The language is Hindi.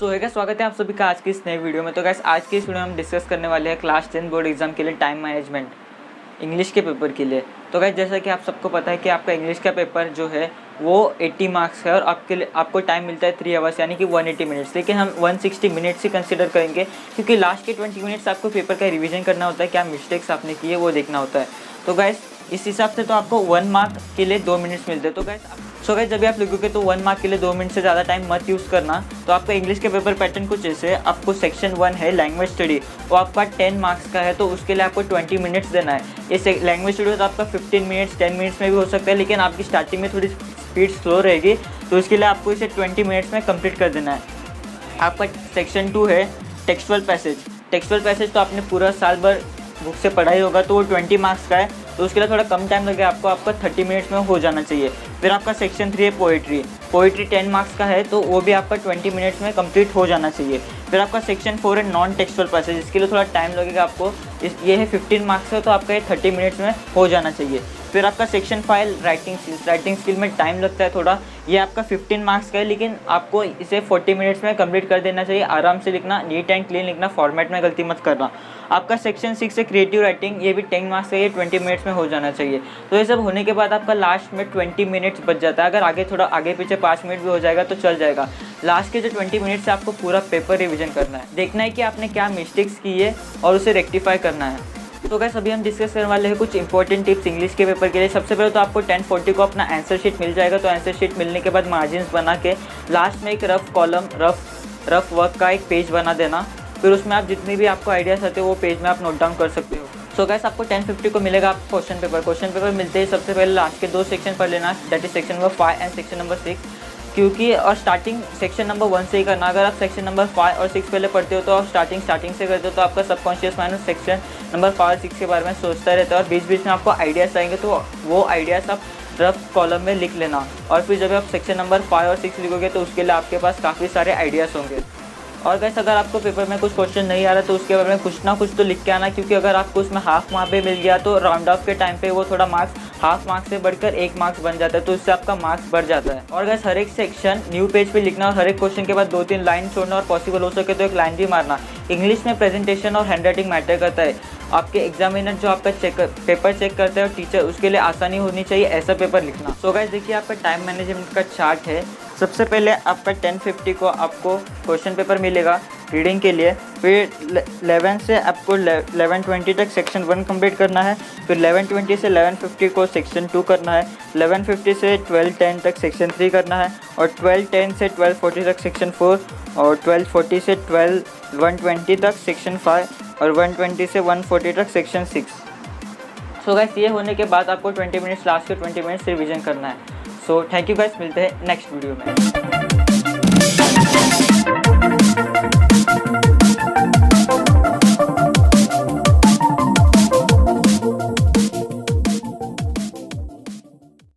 सो है स्वागत है आप सभी का आज की इस नए वीडियो में। तो गाइस आज की इस वीडियो में हम डिस्कस करने वाले हैं क्लास 10 बोर्ड एग्जाम के लिए टाइम मैनेजमेंट इंग्लिश के पेपर के लिए। तो गाइस जैसा कि आप सबको पता है कि आपका इंग्लिश का पेपर जो है वो 80 मार्क्स है और आपको टाइम मिलता है 3 आवर्स यानी कि 180 मिनट्स, लेकिन हम 160 मिनट्स ही कंसिडर करेंगे क्योंकि लास्ट के 20 मिनट्स आपको पेपर का रिवीजन करना होता है, क्या मिस्टेक्स आपने किए वो देखना होता है। तो गाइस इस हिसाब से तो आपको 1 मार्क के लिए 2 मिनट्स मिलते हैं। तो गाइस जब भी आप लिखोगे तो 1 मार्क के लिए 2 मिनट से ज़्यादा टाइम मत यूज़ करना। तो आपका इंग्लिश के पेपर पैटर्न कुछ ऐसे है, आपको सेक्शन 1 है लैंग्वेज स्टडी, वो आपका 10 मार्क्स का है, तो उसके लिए आपको 20 मिनट्स देना है। ये लैंग्वेज स्टडी तो आपका 15 मिनट्स 10 मिनट्स में भी हो सकता है, लेकिन आपकी स्टार्टिंग में थोड़ी स्पीड स्लो रहेगी, तो इसके लिए आपको इसे 20 मिनट्स में कंप्लीट कर देना है। आपका सेक्शन 2 है टेक्सचुअल पैसेज तो आपने पूरा साल भर बुक से पढ़ाई होगा, तो वो 20 मार्क्स का है, तो उसके लिए थोड़ा कम टाइम लगेगा आपका 30 मिनट्स में हो जाना चाहिए। फिर आपका सेक्शन 3 है पोइट्री 10 मार्क्स का है, तो वो भी आपका 20 मिनट्स में कंप्लीट हो जाना चाहिए। फिर आपका सेक्शन 4 है नॉन टेक्सचुअल पैसेज, इसके लिए थोड़ा टाइम लगेगा आपको, ये है 15 मार्क्स है, तो आपका ये 30 मिनट्स में हो जाना चाहिए। फिर आपका सेक्शन 5 राइटिंग स्किल में टाइम लगता है थोड़ा, ये आपका 15 मार्क्स का है, लेकिन आपको इसे 40 मिनट्स में कंप्लीट कर देना चाहिए। आराम से लिखना, नीट एंड क्लीन लिखना, फॉर्मेट में गलती मत करना। आपका सेक्शन 6 है क्रिएटिव राइटिंग, ये भी 10 मार्क्स का, ये 20 मिनट्स में हो जाना चाहिए। तो ये सब होने के बाद आपका लास्ट में 20 मिनट्स बच जाता है। अगर थोड़ा आगे पीछे 5 मिनट भी हो जाएगा तो चल जाएगा। लास्ट के जो 20 मिनट्स से आपको पूरा पेपर रिविजन करना है, देखना है कि आपने क्या मिस्टेक्स की है और उसे रेक्टिफाई करना है। तो गाइस अभी हम डिस्कस करने वाले हैं कुछ इंपॉर्टेंट टिप्स इंग्लिश के पेपर के लिए। सबसे पहले तो आपको 1040 को अपना आंसर शीट मिल जाएगा, तो आंसर शीट मिलने के बाद मार्जिन्स बना के लास्ट में एक रफ कॉलम रफ वर्क का एक पेज बना देना। फिर उसमें आप जितनी भी आपको आइडियाज़ आते हो वो पेज में आप नोट डाउन कर सकते हो। सो गाइस आपको 1050 को मिलेगा आपको क्वेश्चन पेपर मिलते ही सबसे पहले लास्ट के 2 सेक्शन पढ़ लेना, that is section number 5 and section number 6, क्योंकि और स्टार्टिंग सेक्शन नंबर 1 से ही करना। अगर आप सेक्शन नंबर 5 और 6 पहले पढ़ते हो तो आप स्टार्टिंग से करते हो, तो आपका सबकॉन्शियस माइंड सेक्शन नंबर 5 और 6 के बारे में सोचता रहता है और बीच बीच में आपको आइडियाज़ आएंगे, तो वो आइडियाज़ आप रफ कॉलम में लिख लेना। और फिर जब आप सेक्शन नंबर 5 और 6 लिखोगे तो उसके लिए आपके पास काफ़ी सारे आइडियाज़ होंगे। और गाइस अगर आपको पेपर में कुछ क्वेश्चन नहीं आ रहा तो उसके बारे में कुछ ना कुछ तो लिख के आना, क्योंकि अगर आपको उसमें हाफ मार्क भी मिल गया तो राउंड ऑफ के टाइम पे वो थोड़ा मार्क्स हाफ मार्क्स से बढ़कर 1 मार्क्स बन जाता है, तो इससे आपका मार्क्स बढ़ जाता है। और गाइस हर एक सेक्शन न्यू पेज पे लिखना और हर एक क्वेश्चन के बाद 2-3 लाइन छोड़ना, और पॉसिबल हो सके तो एक लाइन भी मारना। इंग्लिश में प्रेजेंटेशन और हैंडराइटिंग मैटर करता है। आपके एग्जामिनर जो आपका पेपर चेक करता है और टीचर, उसके लिए आसानी होनी चाहिए ऐसा पेपर लिखना। सो गाइस देखिए आपका टाइम मैनेजमेंट का चार्ट है। सबसे पहले आपका 1050 को आपको क्वेश्चन पेपर मिलेगा रीडिंग के लिए, फिर 11 से आपको 1120 तक सेक्शन 1 कंप्लीट करना है, फिर 1120 से 1150 को सेक्शन 2 करना है, 1150 से 1210 तक सेक्शन 3 करना है, और 1210 से 1240 तक सेक्शन 4, और 1240 से 120 तक सेक्शन 5, और 120 से 140 तक सेक्शन 6। सो गाइस ये होने के बाद आपको 20 मिनट्स लास्ट के 20 मिनट्स रिवीजन करना है। सो थैंक यू गाइस, मिलते हैं नेक्स्ट वीडियो में।